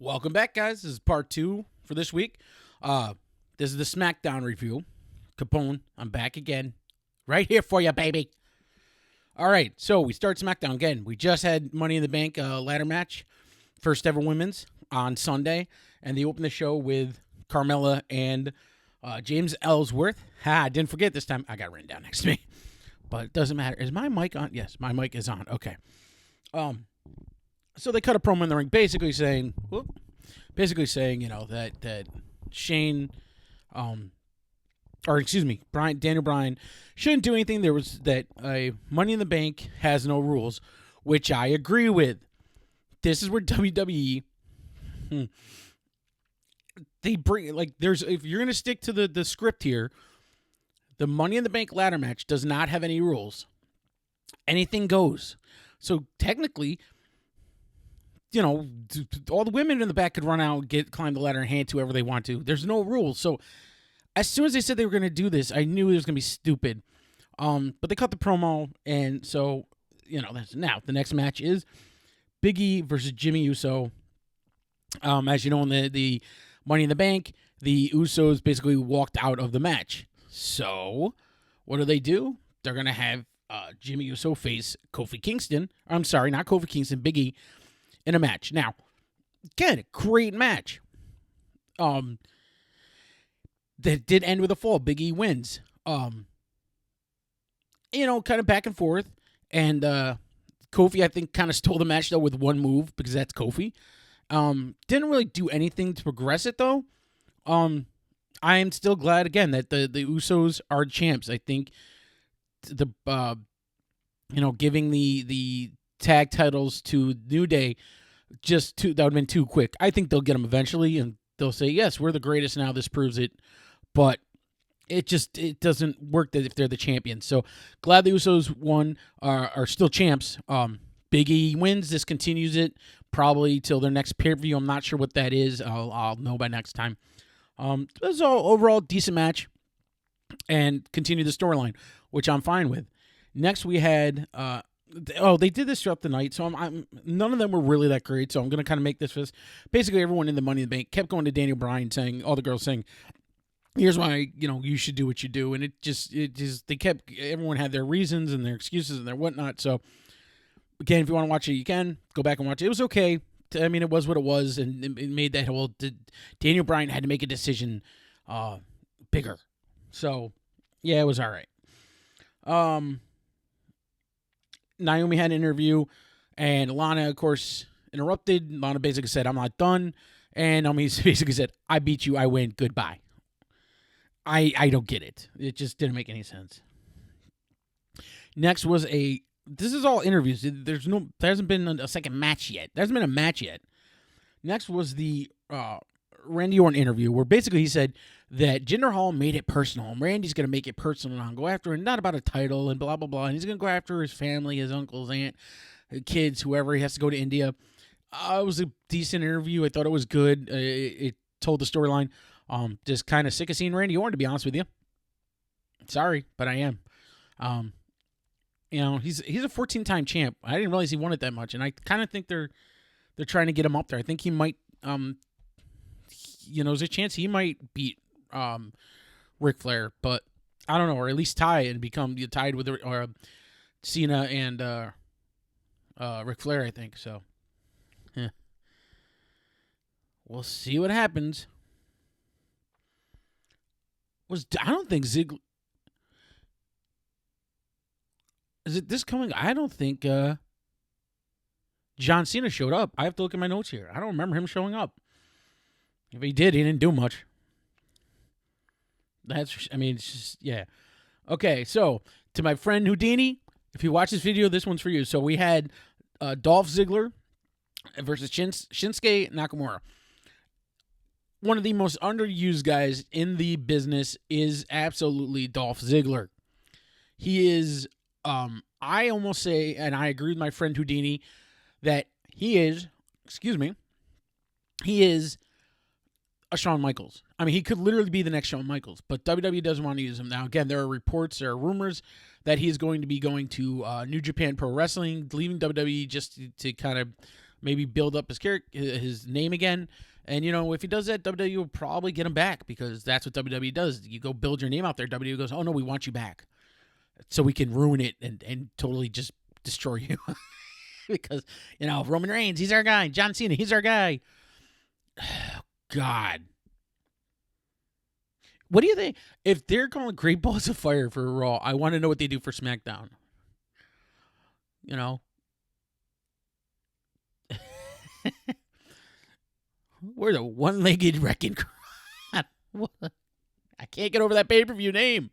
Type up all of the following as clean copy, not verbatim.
Welcome back, guys. This is part 2 for this week. This is the SmackDown review. Capone, I'm back again. Right here for you, baby. All right, so we start SmackDown again. We just had Money in the Bank ladder match, first ever women's, on Sunday, and they opened the show with Carmella and James Ellsworth. I didn't forget this time. I got it written down next to me, but it doesn't matter. Is my mic on? Yes, my mic is on. Okay. So they cut a promo in the ring, basically saying, that Shane, Daniel Bryan shouldn't do anything. There was that Money in the Bank has no rules, which I agree with. This is where WWE, they bring if you're gonna stick to the script here, the Money in the Bank ladder match does not have any rules. Anything goes. So technically, all the women in the back could run out, climb the ladder, and hand to whoever they want to. There's no rules. So as soon as they said they were going to do this, I knew it was going to be stupid. But they cut the promo, and so, now the next match is Big E versus Jimmy Uso. As you know, in the Money in the Bank, the Usos basically walked out of the match. So what do? They're going to have Jimmy Uso face Kofi Kingston. I'm sorry, not Kofi Kingston, Big E, in a match. Now, again, great match. That did end with a fall. Big E wins. Kind of back and forth. And Kofi, I think, kind of stole the match, though, with one move, because that's Kofi. Didn't really do anything to progress it, though. I am still glad, again, that the Usos are champs. I think giving the tag titles to New Day, that would have been too quick. I think they'll get them eventually, and they'll say, yes, we're the greatest now. This proves it. But it doesn't work if they're the champions. So glad the Usos won, are still champs. Big E wins. This continues it probably till their next pay-per-view. I'm not sure what that is. I'll know by next time. It was all overall decent match and continue the storyline, which I'm fine with. Next we had they did this throughout the night, so none of them were really that great. So I'm gonna kind of make this fast. Basically, everyone in the Money in the Bank kept going to Daniel Bryan, saying, all the girls saying, "Here's why you should do what you do," and everyone had their reasons and their excuses and their whatnot. So again, if you want to watch it, you can go back and watch it. It was okay. I mean, it was what it was, and it made that whole Daniel Bryan had to make a decision bigger. So yeah, it was all right. Naomi had an interview, and Lana, of course, interrupted. Lana basically said, "I'm not done," and Naomi basically said, "I beat you, I win, goodbye." I don't get it. It just didn't make any sense. Next was this is all interviews. There hasn't been a second match yet. There hasn't been a match yet. Next was the Randy Orton interview, where basically he said that Jinder Mahal made it personal, and Randy's going to make it personal and go after him, not about a title and blah, blah, blah, and he's going to go after his family, his uncles, aunt, kids, whoever. He has to go to India. It was a decent interview. I thought it was good. It told the storyline. Just kind of sick of seeing Randy Orton, to be honest with you. Sorry, but I am. He's a 14-time champ. I didn't realize he won it that much, and I kind of think they're trying to get him up there. I think he might, there's a chance he might beat Ric Flair, but I don't know, or at least tie and become tied with Cena and Ric Flair, I think. So, we'll see what happens. I don't think Ziggler. Is it this coming? I don't think John Cena showed up. I have to look at my notes here. I don't remember him showing up. If he did, he didn't do much. It's just, yeah. Okay, so to my friend Houdini, if you watch this video, this one's for you. So we had Dolph Ziggler versus Shinsuke Nakamura. One of the most underused guys in the business is absolutely Dolph Ziggler. He is, I almost say, and I agree with my friend Houdini, that he is a Shawn Michaels. I mean, he could literally be the next Shawn Michaels, but WWE doesn't want to use him. Now, again, there are rumors that he is going to be going to New Japan Pro Wrestling, leaving WWE just to kind of maybe build up his name again. And, if he does that, WWE will probably get him back because that's what WWE does. You go build your name out there. WWE goes, oh, no, we want you back. So we can ruin it and totally just destroy you. Because, Roman Reigns, he's our guy. John Cena, he's our guy. God. What do you think? If they're calling Great Balls of Fire for Raw, I want to know what they do for SmackDown. We're the one-legged wrecking crowd. I can't get over that pay-per-view name.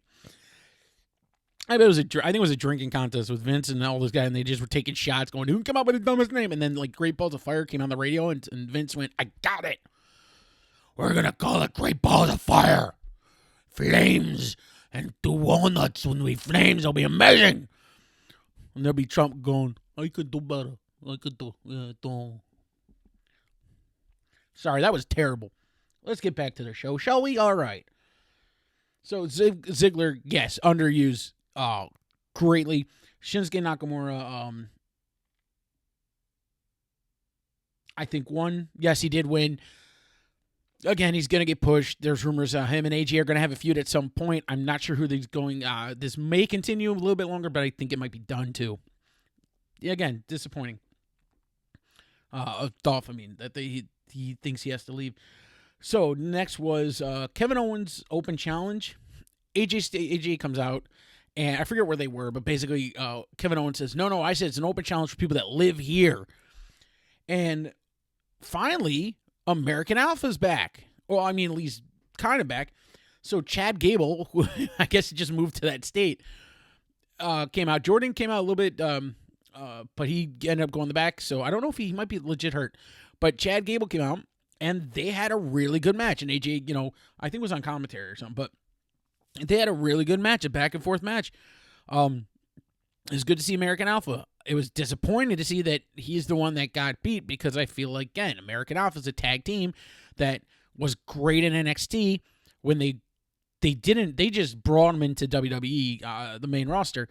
I think it was a drinking contest with Vince and all those guys, and they just were taking shots, going, "Who can come up with the dumbest name?" And then Great Balls of Fire came on the radio, and Vince went, "I got it. We're gonna call it Great Balls of Fire, flames, and the walnuts. When we flames, it'll be amazing." And there'll be Trump going, "I could do better. I could do." Sorry, that was terrible. Let's get back to the show, shall we? All right. So Ziggler, yes, underused greatly. Shinsuke Nakamura, I think won. Yes, he did win. Again, he's going to get pushed. There's rumors him and AJ are going to have a feud at some point. I'm not sure who they's going. This may continue a little bit longer, but I think it might be done too. Yeah, again, disappointing. Dolph, that he thinks he has to leave. So next was Kevin Owens open challenge. AJ comes out, and I forget where they were, but basically Kevin Owens says, no, I said it's an open challenge for people that live here. And finally, American Alpha's back. Well, at least kind of back. So Chad Gable, who I guess just moved to that state, came out. Jordan came out a little bit, but he ended up going the back. So I don't know if he might be legit hurt. But Chad Gable came out, and they had a really good match. And AJ, I think it was on commentary or something, but they had a really good match, a back-and-forth match. It was good to see American Alpha. It was disappointing to see that he's the one that got beat because I feel like, again, American Alpha is a tag team that was great in NXT when they just brought them into WWE, the main roster,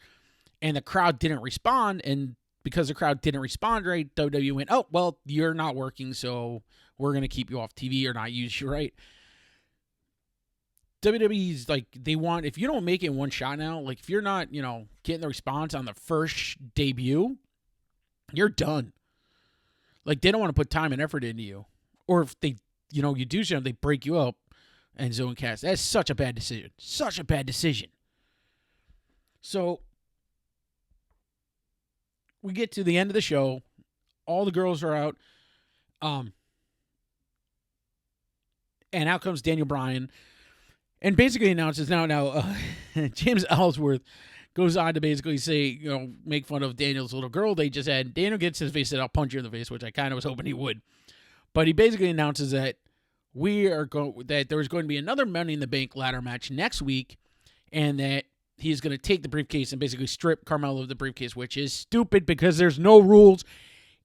and the crowd didn't respond, and because the crowd didn't respond right, WWE went, oh, well, you're not working, so we're going to keep you off TV or not use you right. WWE's they want, if you don't make it in one shot now, if you're not, getting the response on the first debut, you're done. They don't want to put time and effort into you. Or if they, you do something, they break you up and zone cast. That's such a bad decision. Such a bad decision. So we get to the end of the show. All the girls are out. And out comes Daniel Bryan. And basically announces now James Ellsworth goes on to basically say, make fun of Daniel's little girl they just had. Daniel gets his face, said, I'll punch you in the face, which I kind of was hoping he would. But he basically announces that that there's going to be another Money in the Bank ladder match next week, and that he's going to take the briefcase and basically strip Carmella of the briefcase, which is stupid because there's no rules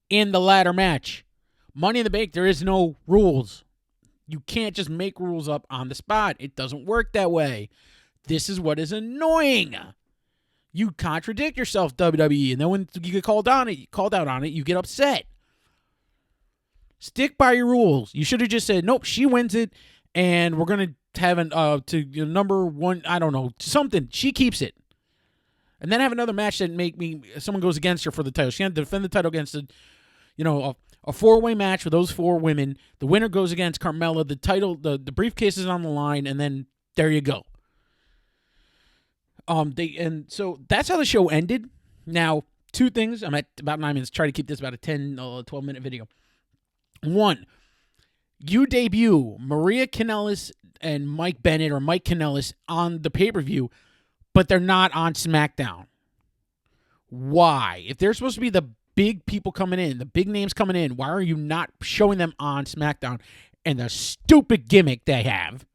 in the ladder match. Money in the Bank, there is no rules. You can't just make rules up on the spot. It doesn't work that way. This is what is annoying. You contradict yourself, WWE, and then when you get called out on it, you get upset. Stick by your rules. You should have just said, nope, she wins it, and we're going to have number one, I don't know, something. She keeps it. And then have another match that someone goes against her for the title. She had to defend the title against a four-way match for those four women. The winner goes against Carmella. The title, the briefcase is on the line, and then there you go. So that's how the show ended. Now, two things. I'm at about 9 minutes. Try to keep this about a 10, 12-minute video. One, you debut Maria Kanellis and Mike Bennett or Mike Kanellis on the pay-per-view, but they're not on SmackDown. Why? If they're supposed to be the big people coming in, the big names coming in, why are you not showing them on SmackDown? And the stupid gimmick they have,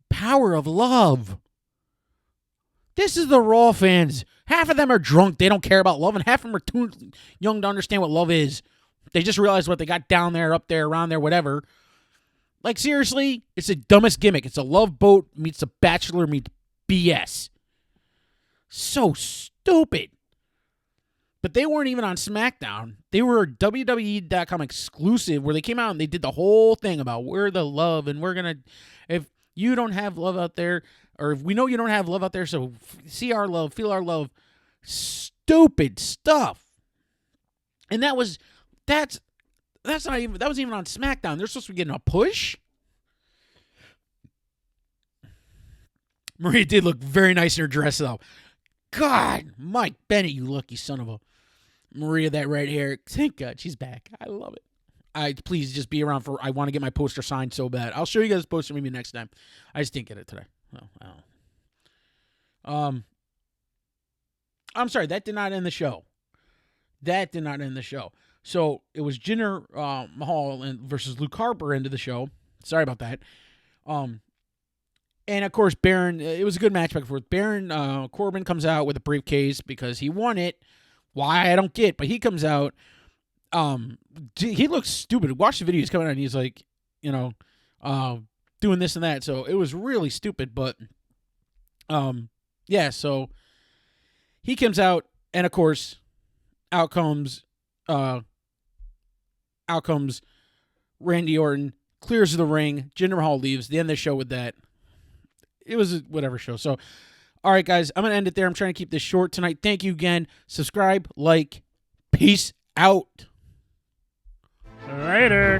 Power of Love. This is the Raw fans. Half of them are drunk. They don't care about love, and half of them are too young to understand what love is. They just realized what they got down there, up there, around there, whatever. Seriously, it's the dumbest gimmick. It's a Love Boat meets The Bachelor meets BS. So stupid. But they weren't even on SmackDown. They were WWE.com exclusive, where they came out and they did the whole thing about we're the love, and we're going to, if you don't have love out there, or if we know you don't have love out there, so see our love, feel our love. Stupid stuff. And that was not even, that was even on SmackDown. They're supposed to be getting a push. Maria did look very nice in her dress, though. God, Mike Bennett, you lucky son of a... Maria, that red hair. Thank God she's back. I love it. Please just be around for... I want to get my poster signed so bad. I'll show you guys the poster maybe next time. I just didn't get it today. I'm sorry, that did not end the show. So it was Jinder Mahal versus Luke Harper into the show. Sorry about that. And, of course, Baron, it was a good match back and forth. Baron Corbin comes out with a briefcase because he won it. Why, I don't get, but he comes out. He looks stupid. Watch the video. He's coming out and he's like, doing this and that. So it was really stupid. But, yeah, so he comes out. And, of course, out comes Randy Orton, clears the ring. Jinder Mahal leaves. They end the show with that. It was a whatever show. So, all right, guys, I'm going to end it there. I'm trying to keep this short tonight. Thank you again. Subscribe, like, peace out. Later.